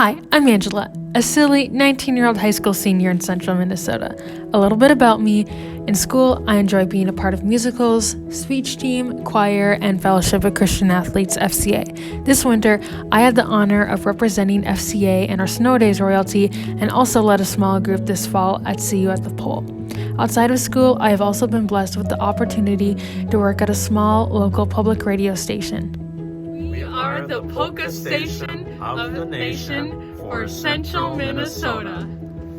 Hi, I'm Angela, a silly 19-year-old high school senior in central Minnesota. A little bit about me. In school, I enjoy being a part of musicals, speech team, choir, and Fellowship of Christian Athletes, FCA. This winter, I had the honor of representing FCA in our Snow Days royalty and also led a small group this fall at See You at the Pole. Outside of school, I have also been blessed with the opportunity to work at a small local public radio station. We are the polka station of the nation for central Minnesota.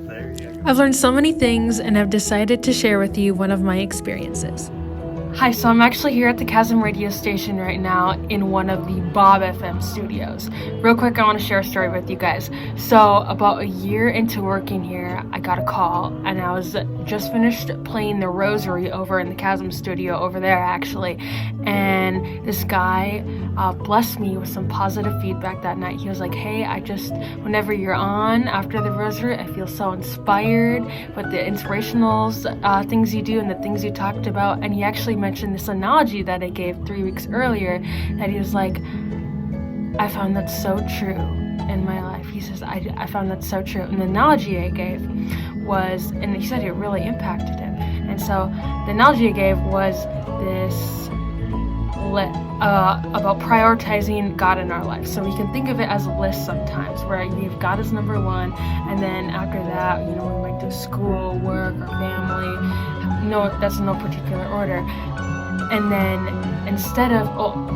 There you go. I've learned so many things and have decided to share with you one of my experiences. Hi, so I'm actually here at the Chasm radio station right now in one of the Bob FM studios. Real quick, I want to share a story with you guys. So about a year into working here, I got a call and I was just finished playing the Rosary over in the Chasm studio over there actually. And this guy blessed me with some positive feedback that night. He was like, hey, whenever you're on after the Rosary, I feel so inspired with the inspirational things you do and the things you talked about. And he actually mentioned this analogy that I gave 3 weeks earlier, that he was like, I found that so true in my life. He says, I found that so true. And the analogy I gave was, and he said it really impacted him. And so the analogy I gave was this about prioritizing God in our life. So we can think of it as a list sometimes, where we have God as number one, and then after that, we might do school, work, or family. No, that's no particular order. And then instead of,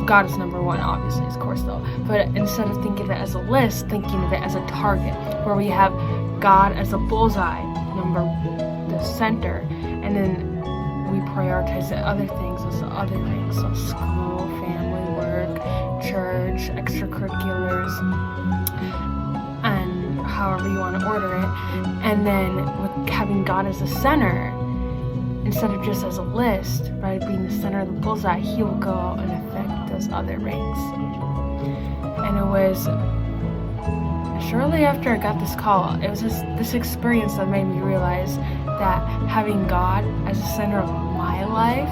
God is number one, obviously, of course, though. But instead of thinking of it as a list, thinking of it as a target, where we have God as a bullseye, the center, and then we prioritize the other things as the other things, so school, family, work, church, extracurriculars, and however you want to order it. And then with having God as the center, instead of just as a list, by being the center of the bullseye, he will go out and affect those other rings. And it was shortly after I got this call, it was this experience that made me realize that having God as the center of my life,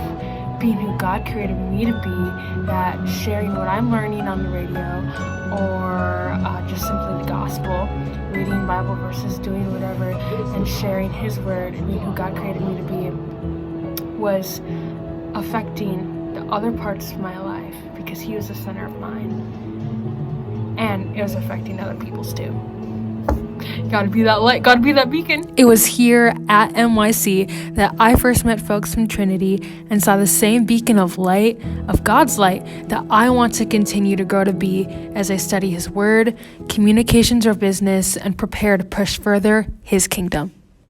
being who God created me to be, that sharing what I'm learning on the radio, or just simply the gospel, reading Bible verses, doing whatever, and sharing His word, and being who God created me to be, was affecting the other parts of my life because He was the center of mine. And it was affecting other people's too. Gotta be that light, gotta be that beacon. It was here at NYC that I first met folks from Trinity and saw the same beacon of light, of God's light, that I want to continue to grow to be as I study His word, communications or business, and prepare to push further His kingdom.